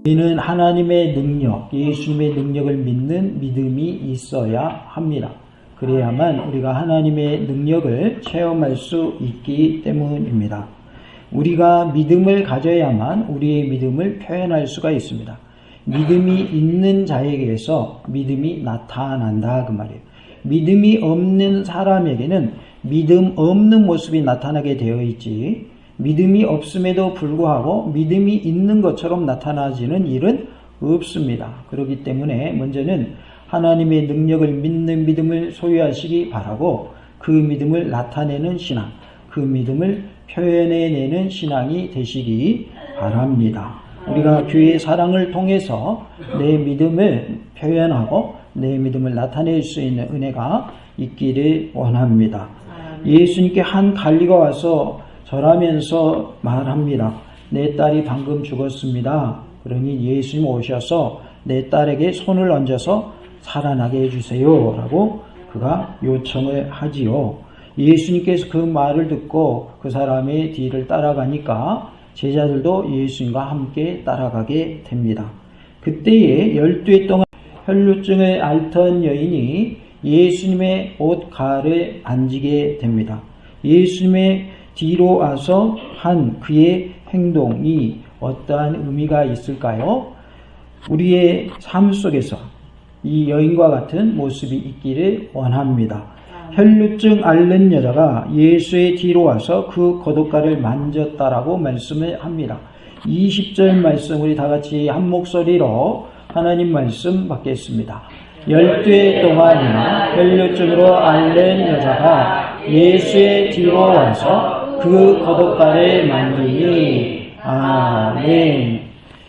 우리는 하나님의 능력, 예수님의 능력을 믿는 믿음이 있어야 합니다. 그래야만 우리가 하나님의 능력을 체험할 수 있기 때문입니다. 우리가 믿음을 가져야만 우리의 믿음을 표현할 수가 있습니다. 믿음이 있는 자에게서 믿음이 나타난다 그 말이에요. 믿음이 없는 사람에게는 믿음 없는 모습이 나타나게 되어 있지, 믿음이 없음에도 불구하고 믿음이 있는 것처럼 나타나지는 일은 없습니다. 그렇기 때문에 먼저는 하나님의 능력을 믿는 믿음을 소유하시기 바라고, 그 믿음을 나타내는 신앙, 그 믿음을 표현해내는 신앙이 되시기 바랍니다. 우리가 교회의 사랑을 통해서 내 믿음을 표현하고 내 믿음을 나타낼 수 있는 은혜가 있기를 원합니다. 예수님께 한 관리가 와서 절하면서 말합니다. 내 딸이 방금 죽었습니다. 그러니 예수님 오셔서 내 딸에게 손을 얹어서 살아나게 해주세요 라고 그가 요청을 하지요. 예수님께서 그 말을 듣고 그 사람의 뒤를 따라가니까 제자들도 예수님과 함께 따라가게 됩니다. 그때에 12해 동안 혈루증을 앓던 여인이 예수님의 옷가를 만지게 됩니다. 예수님의 뒤로 와서 한 그의 행동이 어떠한 의미가 있을까요? 우리의 삶 속에서 이 여인과 같은 모습이 있기를 원합니다. 혈루증 앓는 여자가 예수의 뒤로 와서 그 겉옷가를 만졌다라고 말씀을 합니다. 20절 말씀 우리 다 같이 한 목소리로 하나님 말씀 받겠습니다. 12해 동안이나 혈루증으로 앓는 여자가 예수의 뒤로 와서 그 겉옷가를 만지니. 아멘.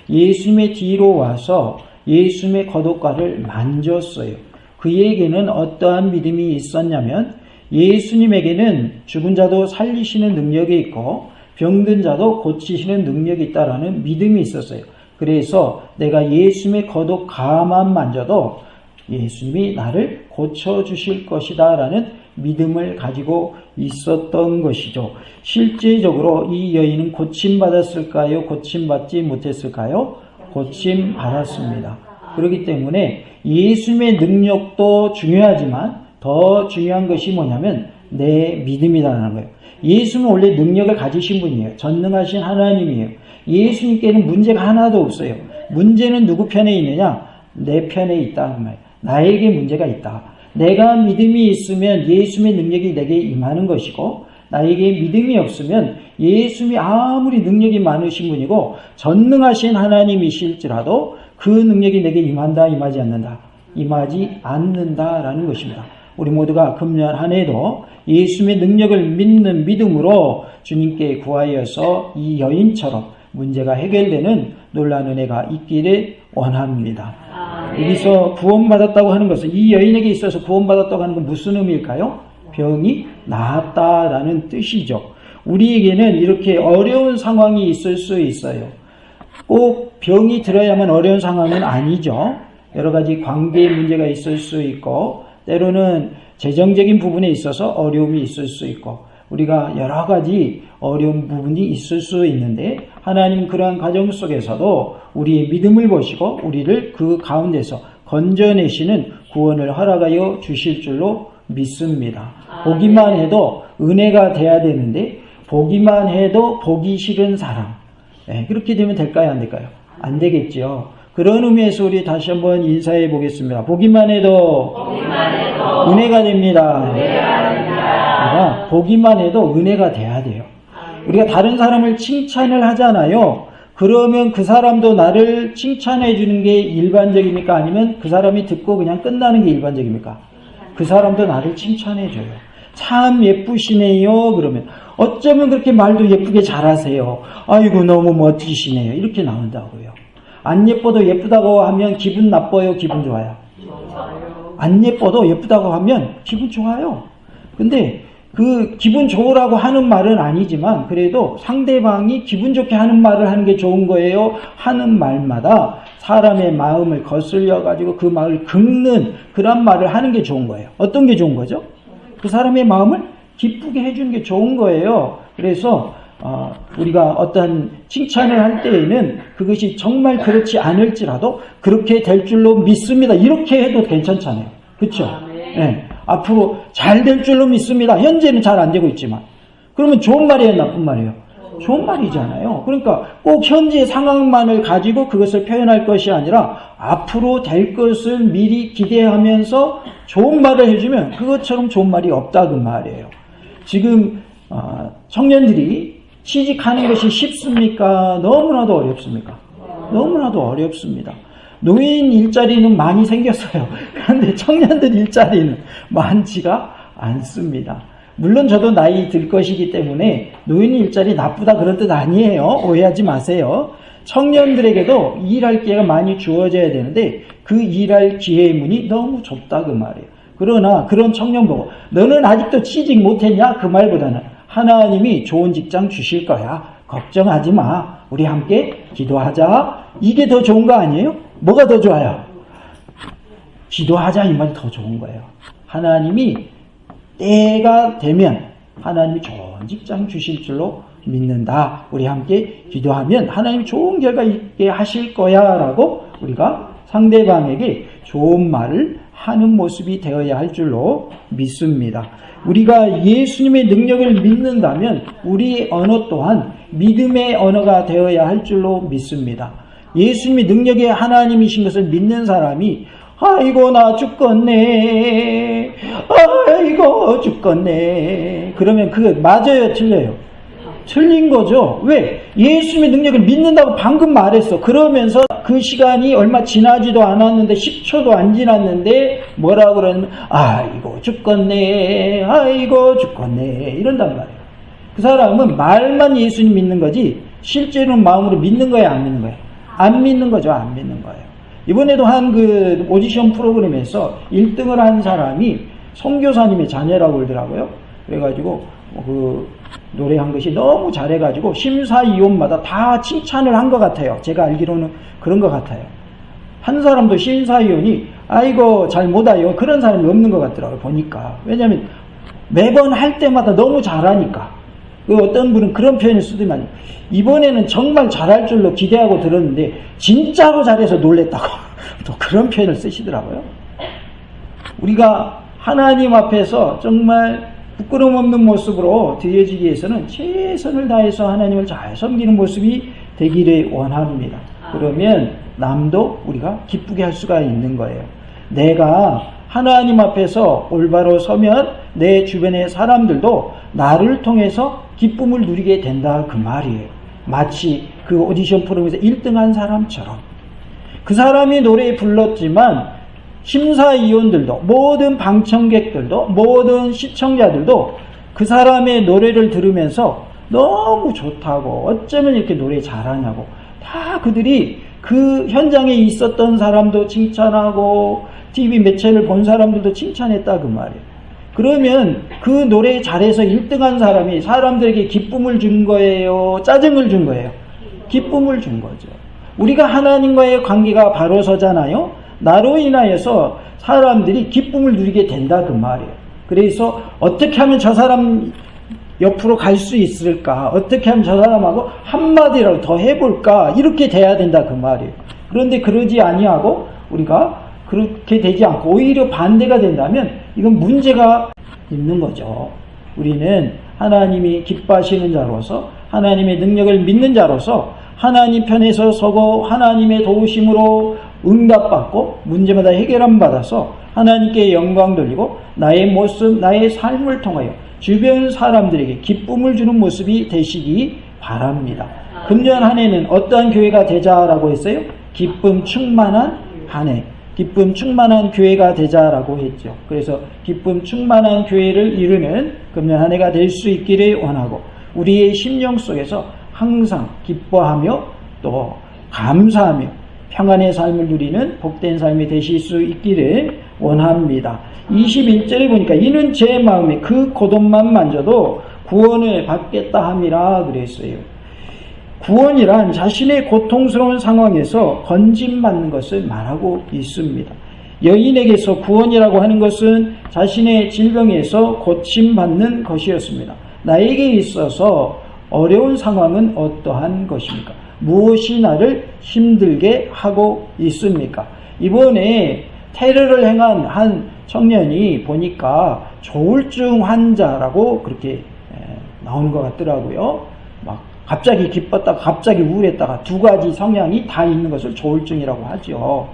예수님의 뒤로 와서 예수님의 겉옷가를 만졌어요. 그에게는 어떠한 믿음이 있었냐면, 예수님에게는 죽은 자도 살리시는 능력이 있고 병든 자도 고치시는 능력이 있다라는 믿음이 있었어요. 그래서 내가 예수님의 겉옷가만 만져도 예수님이 나를 고쳐주실 것이다 라는 믿음을 가지고 있었던 것이죠. 실제적으로 이 여인은 고침받았을까요? 고침받지 못했을까요? 고침받았습니다. 그렇기 때문에 예수님의 능력도 중요하지만 더 중요한 것이 뭐냐면 내 믿음이라는 거예요. 예수는 원래 능력을 가지신 분이에요. 전능하신 하나님이에요. 예수님께는 문제가 하나도 없어요. 문제는 누구 편에 있느냐? 내 편에 있다 그 말이에요. 나에게 문제가 있다. 내가 믿음이 있으면 예수님의 능력이 내게 임하는 것이고, 나에게 믿음이 없으면 예수님이 아무리 능력이 많으신 분이고 전능하신 하나님이실지라도 그 능력이 내게 임한다, 임하지 않는다? 임하지 않는다라는 것입니다. 우리 모두가 금년 한 해도 예수님의 능력을 믿는 믿음으로 주님께 구하여서 이 여인처럼 문제가 해결되는 놀라운 은혜가 있기를 원합니다. 여기서 구원받았다고 하는 것은, 이 여인에게 있어서 구원받았다고 하는 건 무슨 의미일까요? 병이 나았다라는 뜻이죠. 우리에게는 이렇게 어려운 상황이 있을 수 있어요. 꼭 병이 들어야만 어려운 상황은 아니죠. 여러 가지 관계에 문제가 있을 수 있고, 때로는 재정적인 부분에 있어서 어려움이 있을 수 있고, 우리가 여러 가지 어려운 부분이 있을 수 있는데, 하나님 그러한 과정 속에서도 우리의 믿음을 보시고 우리를 그 가운데서 건져내시는 구원을 허락하여 주실 줄로 믿습니다. 보기만 해도 은혜가 돼야 되는데, 보기만 해도 보기 싫은 사람, 그렇게 되면 될까요? 안 될까요? 안 되겠죠. 그런 의미에서 우리 다시 한번 인사해 보겠습니다. 보기만 해도 은혜가 됩니다. 우리가 보기만 해도 은혜가 돼야 돼요. 우리가 다른 사람을 칭찬을 하잖아요. 그러면 그 사람도 나를 칭찬해 주는 게 일반적입니까? 아니면 그 사람이 듣고 그냥 끝나는 게 일반적입니까? 그 사람도 나를 칭찬해 줘요. 참 예쁘시네요. 그러면 어쩌면 그렇게 말도 예쁘게 잘하세요. 아이고 너무 멋지시네요. 이렇게 나온다고요. 안 예뻐도 예쁘다고 하면 기분 나빠요? 기분 좋아요? 안 예뻐도 예쁘다고 하면 기분 좋아요. 근데 그 기분 좋으라고 하는 말은 아니지만 그래도 상대방이 기분 좋게 하는 말을 하는 게 좋은 거예요. 하는 말마다 사람의 마음을 거슬려 가지고 그 마음을 긁는 그런 말을 하는 게 좋은 거예요. 어떤 게 좋은 거죠? 그 사람의 마음을 기쁘게 해주는 게 좋은 거예요. 그래서 우리가 어떤 칭찬을 할 때에는 그것이 정말 그렇지 않을지라도 그렇게 될 줄로 믿습니다. 이렇게 해도 괜찮잖아요. 그렇죠? 네. 앞으로 잘 될 줄로 믿습니다. 현재는 잘 안 되고 있지만. 그러면 좋은 말이에요, 나쁜 말이에요? 좋은 말이잖아요. 그러니까 꼭 현재 상황만을 가지고 그것을 표현할 것이 아니라 앞으로 될 것을 미리 기대하면서 좋은 말을 해주면 그것처럼 좋은 말이 없다 그 말이에요. 지금 청년들이 취직하는 것이 쉽습니까? 너무나도 어렵습니까? 너무나도 어렵습니다. 노인 일자리는 많이 생겼어요. 그런데 청년들 일자리는 많지가 않습니다. 물론 저도 나이 들 것이기 때문에 노인 일자리 나쁘다 그런 뜻 아니에요. 오해하지 마세요. 청년들에게도 일할 기회가 많이 주어져야 되는데 그 일할 기회의 문이 너무 좁다 그 말이에요. 그러나 그런 청년 보고 너는 아직도 취직 못했냐? 그 말보다는 하나님이 좋은 직장 주실 거야. 걱정하지 마. 우리 함께 기도하자. 이게 더 좋은 거 아니에요? 뭐가 더 좋아요? 기도하자 이 말이 더 좋은 거예요. 하나님이 때가 되면 하나님이 좋은 직장 주실 줄로 믿는다. 우리 함께 기도하면 하나님이 좋은 결과 있게 하실 거야 라고 우리가 상대방에게 좋은 말을 하는 모습이 되어야 할 줄로 믿습니다. 우리가 예수님의 능력을 믿는다면 우리의 언어 또한 믿음의 언어가 되어야 할 줄로 믿습니다. 예수님의 능력의 하나님이신 것을 믿는 사람이 아이고 나 죽겠네. 아이고 죽겠네. 그러면 그거 맞아요 틀려요? 틀린 거죠. 왜? 예수님의 능력을 믿는다고 방금 말했어. 그러면서 그 시간이 얼마 지나지도 않았는데 10초도 안 지났는데 뭐라 그러냐면 아이고 죽겠네. 아이고 죽겠네. 이런단 말이에요. 그 사람은 말만 예수님 믿는 거지 실제로는 마음으로 믿는 거예요? 안 믿는 거예요? 안 믿는 거죠. 안 믿는 거예요. 이번에도 한 그 오디션 프로그램에서 1등을 한 사람이 선교사님의 자녀라고 그러더라고요. 그래가지고 그 노래한 것이 너무 잘해가지고 심사위원마다 다 칭찬을 한 것 같아요. 제가 알기로는 그런 것 같아요. 한 사람도 심사위원이 아이고 잘 못해요. 그런 사람이 없는 것 같더라고요. 보니까. 왜냐하면 매번 할 때마다 너무 잘하니까. 어떤 분은 그런 표현을 쓰더만 이번에는 정말 잘할 줄로 기대하고 들었는데 진짜로 잘해서 놀랬다고 또 그런 표현을 쓰시더라고요. 우리가 하나님 앞에서 정말 부끄러움 없는 모습으로 드려지기 위해서는 최선을 다해서 하나님을 잘 섬기는 모습이 되기를 원합니다. 그러면 남도 우리가 기쁘게 할 수가 있는 거예요. 내가 하나님 앞에서 올바로 서면 내 주변의 사람들도 나를 통해서 기쁨을 누리게 된다 그 말이에요. 마치 그 오디션 프로그램에서 1등한 사람처럼 그 사람이 노래 불렀지만 심사위원들도 모든 방청객들도 모든 시청자들도 그 사람의 노래를 들으면서 너무 좋다고 어쩌면 이렇게 노래 잘하냐고 다 그들이 그 현장에 있었던 사람도 칭찬하고 TV 매체를 본 사람들도 칭찬했다 그 말이에요. 그러면 그 노래 잘해서 1등한 사람이 사람들에게 기쁨을 준 거예요? 짜증을 준 거예요? 기쁨을 준 거죠. 우리가 하나님과의 관계가 바로 서잖아요. 나로 인하여서 사람들이 기쁨을 누리게 된다 그 말이에요. 그래서 어떻게 하면 저 사람 옆으로 갈 수 있을까? 어떻게 하면 저 사람하고 한마디라도 더 해볼까? 이렇게 돼야 된다 그 말이에요. 그런데 그러지 아니하고 우리가 그렇게 되지 않고 오히려 반대가 된다면 이건 문제가 있는 거죠. 우리는 하나님이 기뻐하시는 자로서 하나님의 능력을 믿는 자로서 하나님 편에서 서고 하나님의 도우심으로 응답받고 문제마다 해결함 받아서 하나님께 영광 돌리고 나의 모습, 나의 삶을 통하여 주변 사람들에게 기쁨을 주는 모습이 되시기 바랍니다. 금년 한 해는 어떠한 교회가 되자라고 했어요? 기쁨 충만한 한 해. 기쁨 충만한 교회가 되자라고 했죠. 그래서 기쁨 충만한 교회를 이루는 금년 한 해가 될 수 있기를 원하고 우리의 심령 속에서 항상 기뻐하며 또 감사하며 평안의 삶을 누리는 복된 삶이 되실 수 있기를 원합니다. 21절에 보니까 이는 제 마음에 그 고돈만 만져도 구원을 받겠다 함이라 그랬어요. 구원이란 자신의 고통스러운 상황에서 건짐받는 것을 말하고 있습니다. 여인에게서 구원이라고 하는 것은 자신의 질병에서 고침받는 것이었습니다. 나에게 있어서 어려운 상황은 어떠한 것입니까? 무엇이 나를 힘들게 하고 있습니까? 이번에 테러를 행한 한 청년이 보니까 조울증 환자라고 그렇게 나오는 것 같더라고요. 막 갑자기 기뻤다가 갑자기 우울했다가 두 가지 성향이 다 있는 것을 조울증이라고 하죠.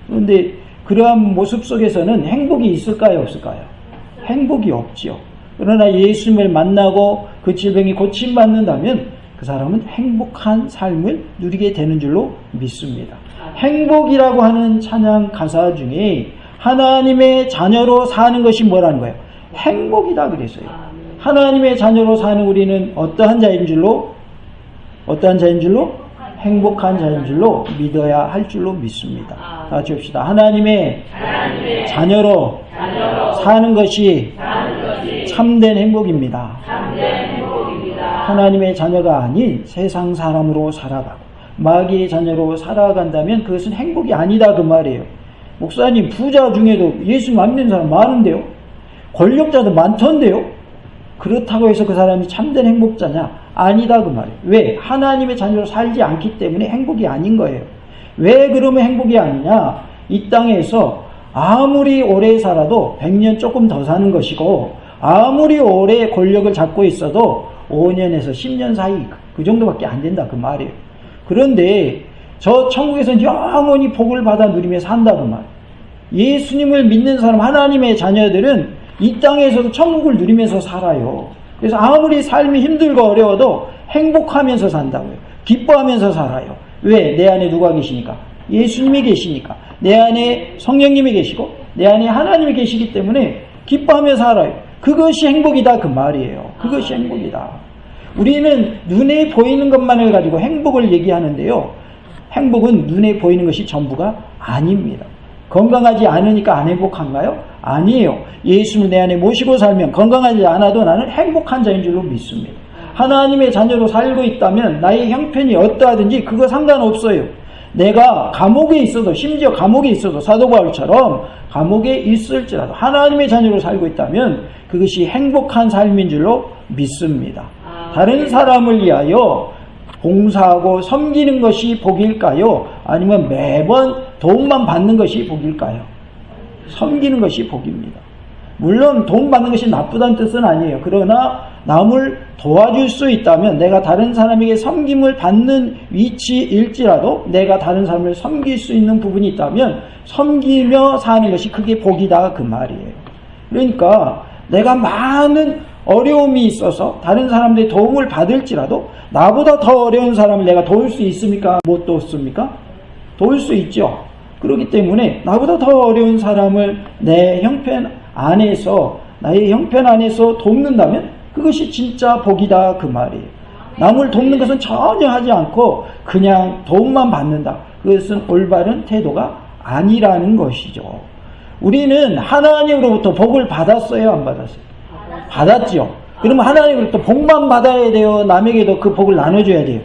그런데 그러한 모습 속에서는 행복이 있을까요? 없을까요? 행복이 없지요. 그러나 예수님을 만나고 그 질병이 고침받는다면 그 사람은 행복한 삶을 누리게 되는 줄로 믿습니다. 행복이라고 하는 찬양 가사 중에 하나님의 자녀로 사는 것이 뭐라는 거예요? 행복이다 그랬어요. 하나님의 자녀로 사는 우리는 어떠한 자인 줄로? 행복한 자인 줄로 믿어야 할 줄로 믿습니다. 다 같이 봅시다. 하나님의 자녀로 사는 것이 참된 행복입니다. 하나님의 자녀가 아닌 세상 사람으로 살아가고 마귀의 자녀로 살아간다면 그것은 행복이 아니다 그 말이에요. 목사님, 부자 중에도 예수 안 믿는 사람 많은데요. 권력자도 많던데요. 그렇다고 해서 그 사람이 참된 행복자냐? 아니다 그 말이에요. 왜? 하나님의 자녀로 살지 않기 때문에 행복이 아닌 거예요. 왜 그러면 행복이 아니냐? 이 땅에서 아무리 오래 살아도 100년 조금 더 사는 것이고 아무리 오래 권력을 잡고 있어도 5년에서 10년 사이 그 정도밖에 안 된다 그 말이에요. 그런데 저 천국에서는 영원히 복을 받아 누리며 산다 그 말. 예수님을 믿는 사람, 하나님의 자녀들은 이 땅에서도 천국을 누리면서 살아요. 그래서 아무리 삶이 힘들고 어려워도 행복하면서 산다고요. 기뻐하면서 살아요. 왜? 내 안에 누가 계시니까? 예수님이 계시니까. 내 안에 성령님이 계시고 내 안에 하나님이 계시기 때문에 기뻐하며 살아요. 그것이 행복이다 그 말이에요. 그것이 행복이다. 우리는 눈에 보이는 것만을 가지고 행복을 얘기하는데요. 행복은 눈에 보이는 것이 전부가 아닙니다. 건강하지 않으니까 안 행복한가요? 아니에요. 예수를 내 안에 모시고 살면 건강하지 않아도 나는 행복한 자인 줄로 믿습니다. 하나님의 자녀로 살고 있다면 나의 형편이 어떠하든지 그거 상관없어요. 내가 감옥에 있어도, 심지어 감옥에 있어도 사도 바울처럼 감옥에 있을지라도 하나님의 자녀로 살고 있다면 그것이 행복한 삶인 줄로 믿습니다. 다른 사람을 위하여 봉사하고 섬기는 것이 복일까요? 아니면 매번 도움만 받는 것이 복일까요? 섬기는 것이 복입니다. 물론 돈 받는 것이 나쁘다는 뜻은 아니에요. 그러나 남을 도와줄 수 있다면 내가 다른 사람에게 섬김을 받는 위치일지라도 내가 다른 사람을 섬길 수 있는 부분이 있다면 섬기며 사는 것이 그게 복이다 그 말이에요. 그러니까 내가 많은 어려움이 있어서 다른 사람들의 도움을 받을지라도 나보다 더 어려운 사람을 내가 도울 수 있습니까? 못 도웠습니까? 도울 수 있죠. 그렇기 때문에 나보다 더 어려운 사람을 내 형편 안에서, 나의 형편 안에서 돕는다면 그것이 진짜 복이다 그 말이에요. 남을 돕는 것은 전혀 하지 않고 그냥 도움만 받는다. 그것은 올바른 태도가 아니라는 것이죠. 우리는 하나님으로부터 복을 받았어요, 안 받았어요? 받았죠. 그러면 하나님으로부터 복만 받아야 돼요? 남에게도 그 복을 나눠줘야 돼요?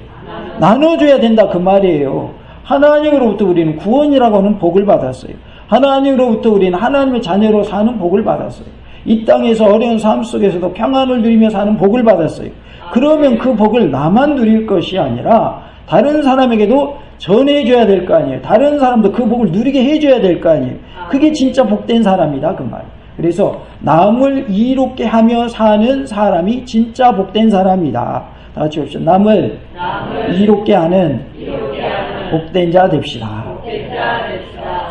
나눠줘야 된다 그 말이에요. 하나님으로부터 우리는 구원이라고 하는 복을 받았어요. 하나님으로부터 우리는 하나님의 자녀로 사는 복을 받았어요. 이 땅에서 어려운 삶 속에서도 평안을 누리며 사는 복을 받았어요. 그러면 그 복을 나만 누릴 것이 아니라 다른 사람에게도 전해줘야 될 거 아니에요. 다른 사람도 그 복을 누리게 해줘야 될 거 아니에요. 그게 진짜 복된 사람이다 그 말. 그래서 남을 이롭게 하며 사는 사람이 진짜 복된 사람이다. 다 같이 봅시다. 남을 이롭게 하는 복된 자 됩시다.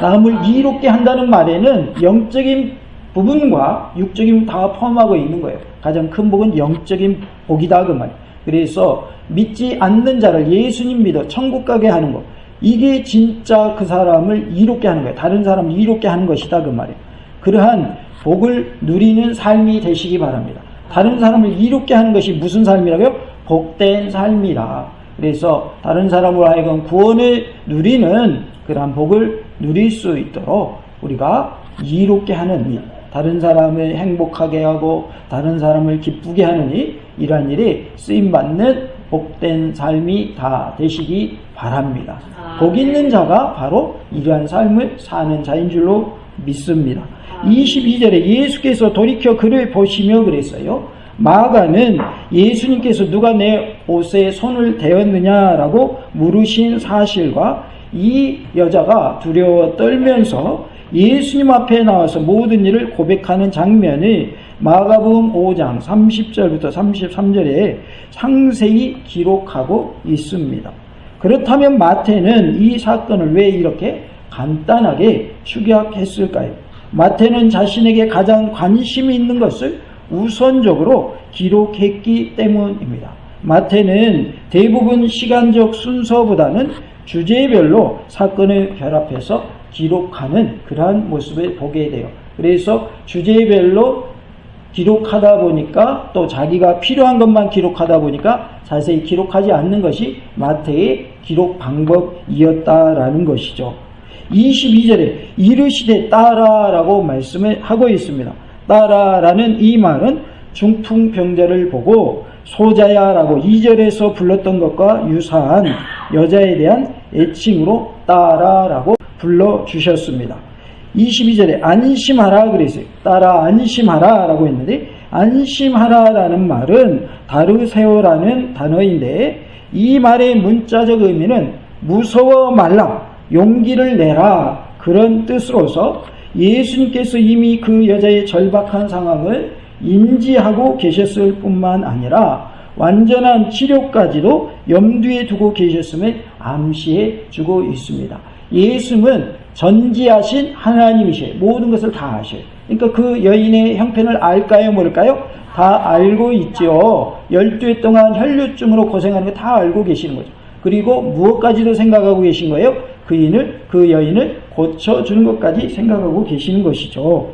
남을 이롭게 한다는 말에는 영적인 부분과 육적인 다 포함하고 있는 거예요. 가장 큰 복은 영적인 복이다 그 말. 그래서 믿지 않는 자를 예수님 믿어 천국 가게 하는 것, 이게 진짜 그 사람을 이롭게 하는 거예요. 다른 사람을 이롭게 하는 것이다 그 말이에요. 그러한 복을 누리는 삶이 되시기 바랍니다. 다른 사람을 이롭게 하는 것이 무슨 삶이라고요? 복된 삶이다. 그래서 다른 사람으로 하여금 구원을 누리는 그러한 복을 누릴 수 있도록 우리가 이롭게 하는 일, 다른 사람을 행복하게 하고 다른 사람을 기쁘게 하는 일, 이러한 일에 쓰임받는 복된 삶이 다 되시기 바랍니다. 복 있는 자가 바로 이러한 삶을 사는 자인 줄로 믿습니다. 22절에 예수께서 돌이켜 그를 보시며 그랬어요. 마가는 예수님께서 누가 내 옷에 손을 대었느냐라고 물으신 사실과 이 여자가 두려워 떨면서 예수님 앞에 나와서 모든 일을 고백하는 장면이 마가복음 5장 30절부터 33절에 상세히 기록하고 있습니다. 그렇다면 마태는 이 사건을 왜 이렇게 간단하게 축약했을까요? 마태는 자신에게 가장 관심이 있는 것을 우선적으로 기록했기 때문입니다. 마태는 대부분 시간적 순서보다는 주제별로 사건을 결합해서 기록하는 그러한 모습을 보게 돼요. 그래서 주제별로 기록하다 보니까 또 자기가 필요한 것만 기록하다 보니까 자세히 기록하지 않는 것이 마태의 기록 방법이었다라는 것이죠. 22절에 이르시되 따라라고 말씀을 하고 있습니다. 따라라는 이 말은 중풍병자를 보고 소자야라고 2절에서 불렀던 것과 유사한 여자에 대한 애칭으로 따라라고 불러주셨습니다. 22절에 안심하라 그랬어요. 따라 안심하라 라고 했는데 안심하라라는 말은 다르세오라는 단어인데 이 말의 문자적 의미는 무서워 말라, 용기를 내라 그런 뜻으로서 예수님께서 이미 그 여자의 절박한 상황을 인지하고 계셨을 뿐만 아니라 완전한 치료까지도 염두에 두고 계셨음을 암시해 주고 있습니다. 예수님은 전지하신 하나님이셔요. 모든 것을 다 아셔요. 그러니까 그 여인의 형편을 알까요? 모를까요? 다 알고 있죠. 12해 동안 혈류증으로 고생하는 거 다 알고 계시는 거죠. 그리고 무엇까지도 생각하고 계신 거예요? 그 여인을 고쳐주는 것까지 생각하고 계시는 것이죠.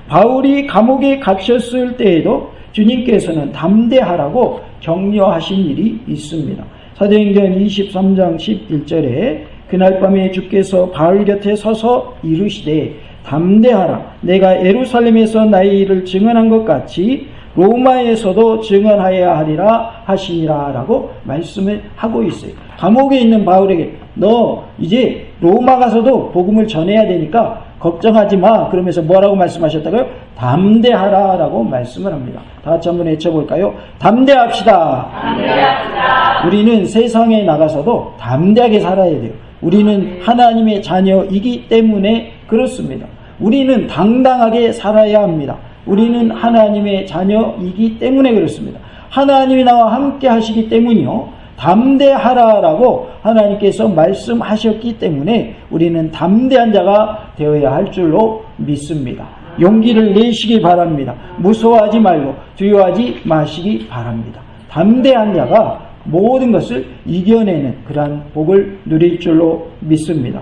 바울이 감옥에 갇혔을 때에도 주님께서는 담대하라고 격려하신 일이 있습니다. 사도행전 23장 11절에 그날 밤에 주께서 바울 곁에 서서 이르시되 담대하라, 내가 예루살렘에서 나의 일을 증언한 것 같이 로마에서도 증언하여야 하리라 하시니라 라고 말씀을 하고 있어요. 감옥에 있는 바울에게 너 이제 로마 가서도 복음을 전해야 되니까 걱정하지 마 그러면서 뭐라고 말씀하셨다고요? 담대하라 라고 말씀을 합니다. 다 같이 한번 외쳐볼까요? 담대합시다. 담대합시다. 우리는 세상에 나가서도 담대하게 살아야 돼요. 우리는 하나님의 자녀이기 때문에 그렇습니다. 우리는 당당하게 살아야 합니다. 우리는 하나님의 자녀이기 때문에 그렇습니다. 하나님이 나와 함께 하시기 때문이요. 담대하라라고 하나님께서 말씀하셨기 때문에 우리는 담대한 자가 되어야 할 줄로 믿습니다. 용기를 내시기 바랍니다. 무서워하지 말고 두려워하지 마시기 바랍니다. 담대한 자가 모든 것을 이겨내는 그러한 복을 누릴 줄로 믿습니다.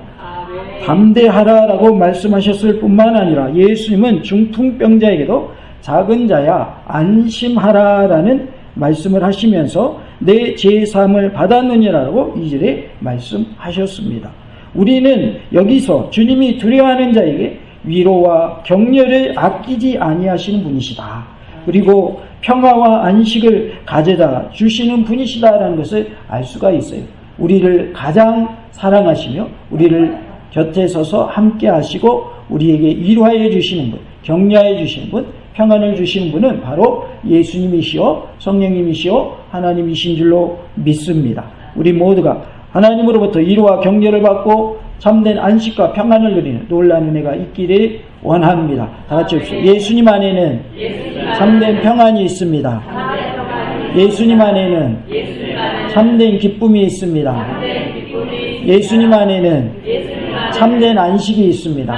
담대하라라고 말씀하셨을 뿐만 아니라 예수님은 중풍병자에게도 작은 자야 안심하라라는 말씀을 하시면서 내 제사함을 받았느니라고 2절에 말씀하셨습니다. 우리는 여기서 주님이 두려워하는 자에게 위로와 격려를 아끼지 아니하시는 분이시다. 그리고 평화와 안식을 가져다 주시는 분이시다라는 것을 알 수가 있어요. 우리를 가장 사랑하시며 우리를 곁에 서서 함께 하시고 우리에게 위로하여 주시는 분, 격려해 주시는 분, 평안을 주시는 분은 바로 예수님이시오, 성령님이시오, 하나님이신 줄로 믿습니다. 우리 모두가 하나님으로부터 위로와 격려를 받고 참된 안식과 평안을 누리는 놀라운 은혜가 있기를 원합니다. 다 같이 합시다. 예수님 안에는 참된 평안이 있습니다. 예수님 안에는 참된 기쁨이 있습니다. 예수님 안에는 참된 안식이 있습니다.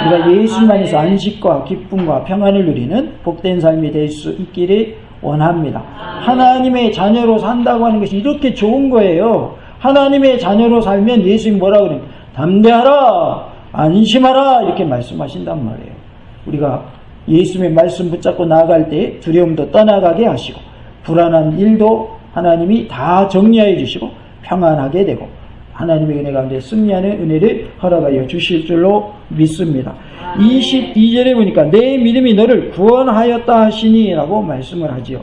우리가 예수님 안에서 안식과 기쁨과 평안을 누리는 복된 삶이 될 수 있기를 원합니다. 하나님의 자녀로 산다고 하는 것이 이렇게 좋은 거예요. 하나님의 자녀로 살면 예수님 뭐라고 그래요? 담대하라, 안심하라 이렇게 말씀하신단 말이에요. 우리가 예수님의 말씀 붙잡고 나아갈 때 두려움도 떠나가게 하시고 불안한 일도 하나님이 다 정리해 주시고 평안하게 되고 하나님의 은혜 가운데 승리하는 은혜를 허락하여 주실 줄로 믿습니다. 22절에 보니까 내 믿음이 너를 구원하였다 하시니 라고 말씀을 하지요.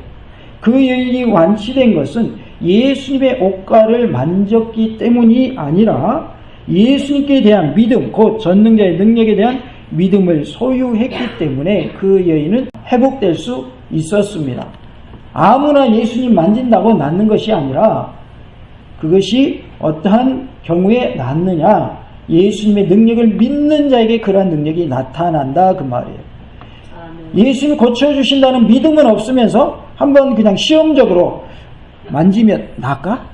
그 여인이 완치된 것은 예수님의 옷가를 만졌기 때문이 아니라 예수님께 대한 믿음, 곧 전능자의 능력에 대한 믿음을 소유했기 때문에 그 여인은 회복될 수 있었습니다. 아무나 예수님 만진다고 낫는 것이 아니라 그것이 어떠한 경우에 낫느냐, 예수님의 능력을 믿는 자에게 그러한 능력이 나타난다 그 말이에요. 예수님 고쳐주신다는 믿음은 없으면서 한번 그냥 시험적으로 만지면 나을까?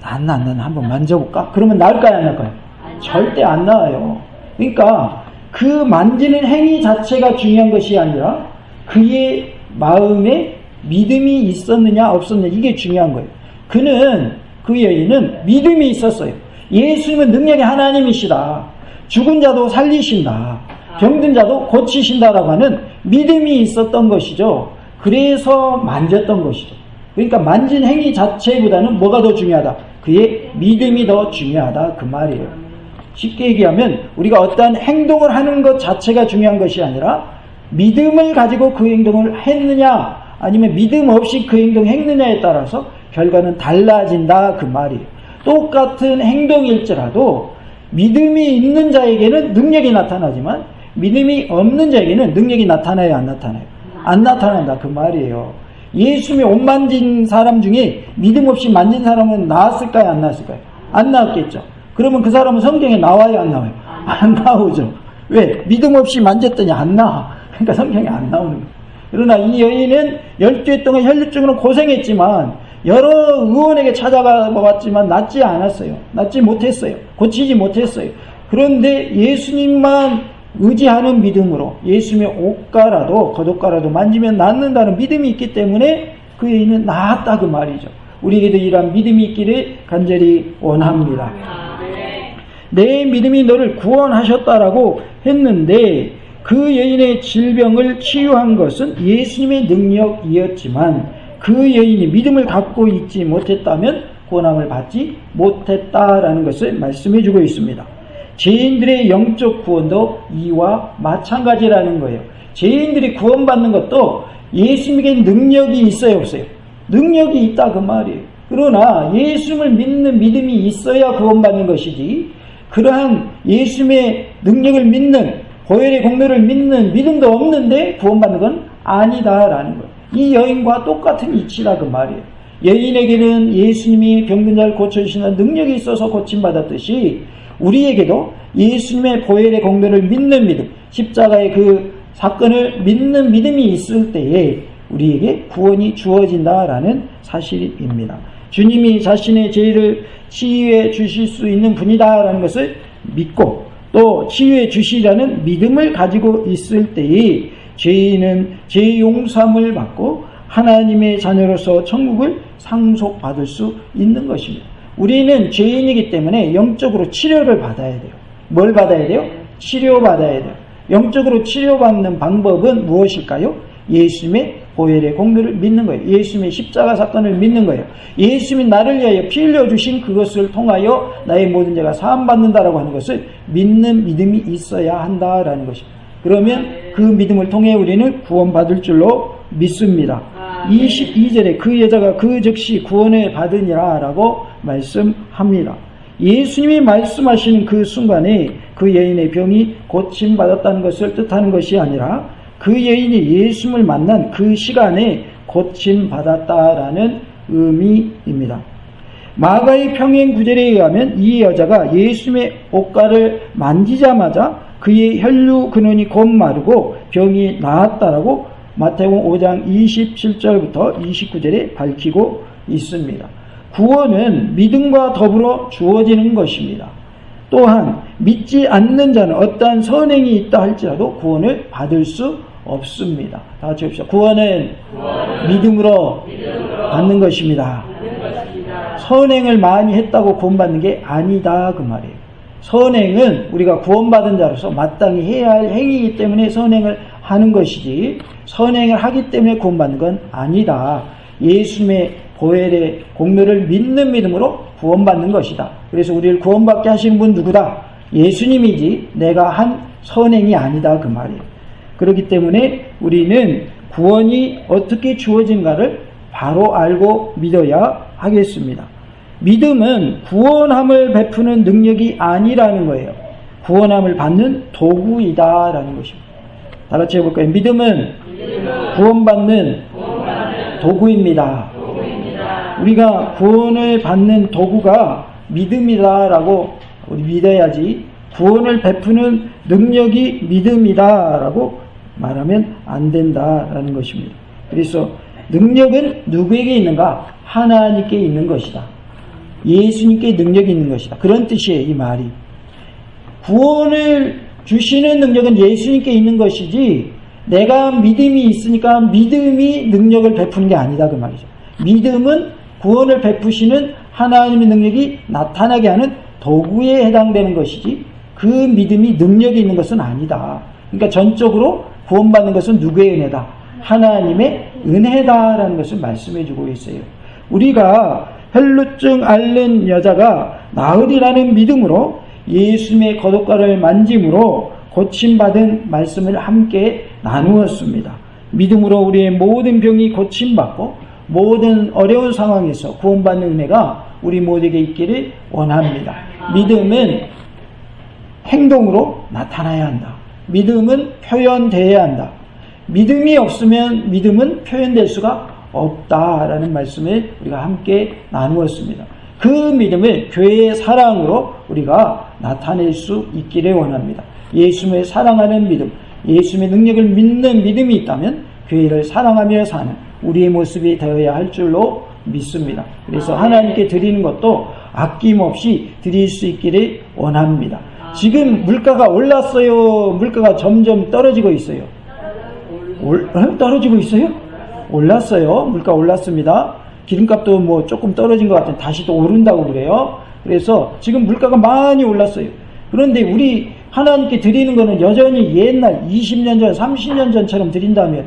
낫나 한번 만져볼까? 그러면 나을까요 안 나을까요? 절대 안 나아요. 그러니까 그 만지는 행위 자체가 중요한 것이 아니라 그의 마음에 믿음이 있었느냐 없었느냐 이게 중요한 거예요. 그 여인은 믿음이 있었어요. 예수님은 능력의 하나님이시다. 죽은 자도 살리신다. 병든 자도 고치신다라고 하는 믿음이 있었던 것이죠. 그래서 만졌던 것이죠. 그러니까 만진 행위 자체보다는 뭐가 더 중요하다? 그의 믿음이 더 중요하다 그 말이에요. 쉽게 얘기하면 우리가 어떠한 행동을 하는 것 자체가 중요한 것이 아니라 믿음을 가지고 그 행동을 했느냐 아니면 믿음 없이 그 행동을 했느냐에 따라서 결과는 달라진다 그 말이에요. 똑같은 행동일지라도 믿음이 있는 자에게는 능력이 나타나지만 믿음이 없는 자에게는 능력이 나타나요 안 나타나요? 안 나타난다 그 말이에요. 예수님이 옷 만진 사람 중에 믿음 없이 만진 사람은 나았을까요 안 나았을까요? 안 나왔겠죠. 그러면 그 사람은 성경에 나와요 안 나와요? 안 나오죠. 왜? 믿음 없이 만졌더니 안 나와. 그러니까 성경에 안 나오는 거예요. 그러나 이 여인은 12해 동안 혈류증으로 고생했지만 여러 의원에게 찾아가 봤지만 낫지 않았어요. 낫지 못했어요. 고치지 못했어요. 그런데 예수님만 의지하는 믿음으로 예수님의 옷가라도 겉옷가라도 만지면 낫는다는 믿음이 있기 때문에 그 여인은 나았다 그 말이죠. 우리에게도 이러한 믿음이 있기를 간절히 원합니다. 내 믿음이 너를 구원하셨다라고 했는데 그 여인의 질병을 치유한 것은 예수님의 능력이었지만 그 여인이 믿음을 갖고 있지 못했다면 구원함을 받지 못했다라는 것을 말씀해 주고 있습니다. 죄인들의 영적 구원도 이와 마찬가지라는 거예요. 죄인들이 구원받는 것도 예수님에게 능력이 있어요 없어요? 능력이 있다 그 말이에요. 그러나 예수님을 믿는 믿음이 있어야 구원받는 것이지 그러한 예수님의 능력을 믿는 보혈의 공로를 믿는 믿음도 없는데 구원받는 건 아니다라는 거예요. 이 여인과 똑같은 이치다 그 말이에요. 여인에게는 예수님이 병든 자를 고쳐주시는 능력이 있어서 고침받았듯이 우리에게도 예수님의 보혈의 공로를 믿는 믿음, 십자가의 그 사건을 믿는 믿음이 있을 때에 우리에게 구원이 주어진다라는 사실입니다. 주님이 자신의 죄를 치유해 주실 수 있는 분이다라는 것을 믿고 또 치유해 주시라는 믿음을 가지고 있을 때에 죄인은 죄 용서함을 받고 하나님의 자녀로서 천국을 상속받을 수 있는 것입니다. 우리는 죄인이기 때문에 영적으로 치료를 받아야 돼요. 뭘 받아야 돼요? 치료받아야 돼요. 영적으로 치료받는 방법은 무엇일까요? 예수님의 보혈의 공로를 믿는 거예요. 예수님의 십자가 사건을 믿는 거예요. 예수님이 나를 위하여 피 흘려주신 그것을 통하여 나의 모든 죄가 사함받는다라고 하는 것을 믿는 믿음이 있어야 한다라는 것입니다. 그러면 그 믿음을 통해 우리는 구원받을 줄로 믿습니다. 22절에 그 여자가 그 즉시 구원을 받으니라 라고 말씀합니다. 예수님이 말씀하시는 그 순간에 그 여인의 병이 고침받았다는 것을 뜻하는 것이 아니라 그 여인이 예수님을 만난 그 시간에 고침받았다라는 의미입니다. 마가의 평행 구절에 의하면 이 여자가 예수님의 옷가를 만지자마자 그의 혈류 근원이 곧 마르고 병이 나았다라고 마태복음 5장 27절부터 29절에 밝히고 있습니다. 구원은 믿음과 더불어 주어지는 것입니다. 또한 믿지 않는 자는 어떠한 선행이 있다 할지라도 구원을 받을 수 없습니다. 다 같이 합시다. 구원은 믿음으로 받는 것입니다. 선행을 많이 했다고 구원받는 게 아니다 그 말이에요. 선행은 우리가 구원받은 자로서 마땅히 해야 할 행위이기 때문에 선행을 하는 것이지 선행을 하기 때문에 구원받는 건 아니다. 예수님의 보혈의 공로를 믿는 믿음으로 구원받는 것이다. 그래서 우리를 구원받게 하신 분 누구다? 예수님이지 내가 한 선행이 아니다 그 말이에요. 그렇기 때문에 우리는 구원이 어떻게 주어진가를 바로 알고 믿어야 하겠습니다. 믿음은 구원함을 베푸는 능력이 아니라는 거예요. 구원함을 받는 도구이다라는 것입니다. 다 같이 해볼까요? 믿음은 구원받는 도구입니다. 우리가 구원을 받는 도구가 믿음이다라고 우리 믿어야지, 구원을 베푸는 능력이 믿음이다라고 말하면 안 된다라는 것입니다. 그래서 능력은 누구에게 있는가? 하나님께 있는 것이다. 예수님께 능력이 있는 것이다. 그런 뜻이에요, 이 말이. 구원을 주시는 능력은 예수님께 있는 것이지, 내가 믿음이 있으니까 믿음이 능력을 베푸는 게 아니다, 그 말이죠. 믿음은 구원을 베푸시는 하나님의 능력이 나타나게 하는 도구에 해당되는 것이지, 그 믿음이 능력이 있는 것은 아니다. 그러니까 전적으로 구원받는 것은 누구의 은혜다? 하나님의 은혜다라는 것을 말씀해 주고 있어요. 우리가 혈루증 앓는 여자가 나으리라는 믿음으로 예수님의 겉옷가를 만짐으로 고침받은 말씀을 함께 나누었습니다. 믿음으로 우리의 모든 병이 고침받고 모든 어려운 상황에서 구원받는 은혜가 우리 모두에게 있기를 원합니다. 믿음은 행동으로 나타나야 한다. 믿음은 표현되어야 한다. 믿음이 없으면 믿음은 표현될 수가 없다라는 말씀을 우리가 함께 나누었습니다. 그 믿음을 교회의 사랑으로 우리가 나타낼 수 있기를 원합니다. 예수님을 사랑하는 믿음, 예수님의 능력을 믿는 믿음이 있다면 교회를 사랑하며 사는 우리의 모습이 되어야 할 줄로 믿습니다. 그래서 하나님께 드리는 것도 아낌없이 드릴 수 있기를 원합니다. 지금 물가가 올랐어요? 물가가 점점 떨어지고 있어요? 떨어지고 있어요? 올랐어요. 물가 올랐습니다. 기름값도 뭐 조금 떨어진 것 같은데 다시 또 오른다고 그래요. 그래서 지금 물가가 많이 올랐어요. 그런데 우리 하나님께 드리는 거는 여전히 옛날 20년 전, 30년 전처럼 드린다면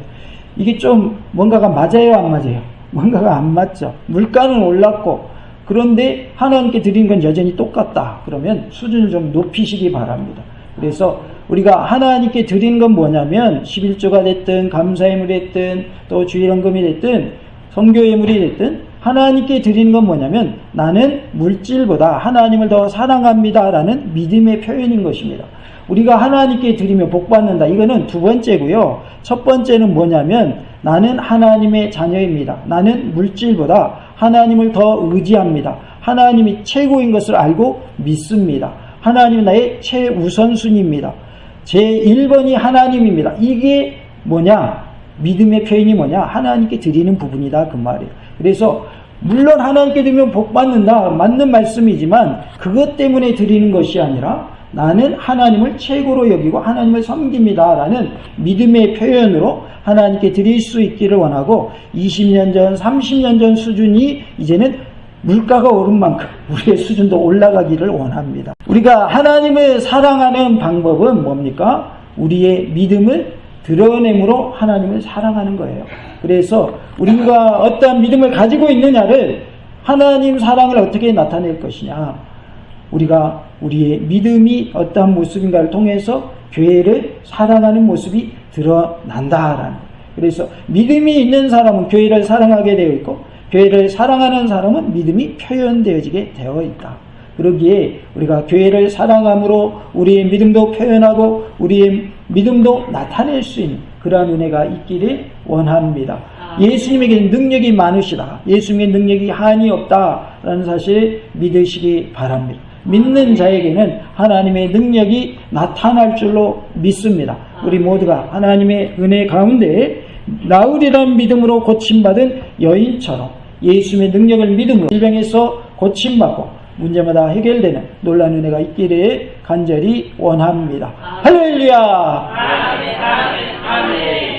이게 좀 뭔가가 맞아요, 안 맞아요? 뭔가가 안 맞죠. 물가는 올랐고 그런데 하나님께 드리는 건 여전히 똑같다. 그러면 수준을 좀 높이시기 바랍니다. 그래서 우리가 하나님께 드리는 건 뭐냐면 11조가 됐든 감사예물이 됐든 또 주일헌금이 됐든 성교예물이 됐든 하나님께 드리는 건 뭐냐면 나는 물질보다 하나님을 더 사랑합니다라는 믿음의 표현인 것입니다. 우리가 하나님께 드리면 복받는다. 이거는 두 번째고요. 첫 번째는 뭐냐면 나는 하나님의 자녀입니다. 나는 물질보다 하나님을 더 의지합니다. 하나님이 최고인 것을 알고 믿습니다. 하나님은 나의 최우선순위입니다. 제1번이 하나님입니다. 이게 뭐냐? 믿음의 표현이 뭐냐? 하나님께 드리는 부분이다, 그 말이에요. 그래서 물론 하나님께 드리면 복받는다, 맞는 말씀이지만 그것 때문에 드리는 것이 아니라 나는 하나님을 최고로 여기고 하나님을 섬깁니다 라는 믿음의 표현으로 하나님께 드릴 수 있기를 원하고 20년 전, 30년 전 수준이 이제는 물가가 오른 만큼 우리의 수준도 올라가기를 원합니다. 우리가 하나님을 사랑하는 방법은 뭡니까? 우리의 믿음을 드러냄으로 하나님을 사랑하는 거예요. 그래서 우리가 어떠한 믿음을 가지고 있느냐를 하나님 사랑을 어떻게 나타낼 것이냐. 우리가 우리의 믿음이 어떠한 모습인가를 통해서 교회를 사랑하는 모습이 드러난다라는. 그래서 믿음이 있는 사람은 교회를 사랑하게 되어 있고 교회를 사랑하는 사람은 믿음이 표현되어지게 되어 있다. 그러기에 우리가 교회를 사랑함으로 우리의 믿음도 표현하고 우리의 믿음도 나타낼 수 있는 그러한 은혜가 있기를 원합니다. 예수님에게는 능력이 많으시다. 예수님의 능력이 한이 없다라는 사실을 믿으시기 바랍니다. 믿는 자에게는 하나님의 능력이 나타날 줄로 믿습니다. 우리 모두가 하나님의 은혜 가운데 나으리란 믿음으로 고침받은 여인처럼 예수님의 능력을 믿음으로 질병에서 고침받고 문제마다 해결되는 놀라운 은혜가 있기를 간절히 원합니다. 할렐루야! 아멘, 아멘, 아멘.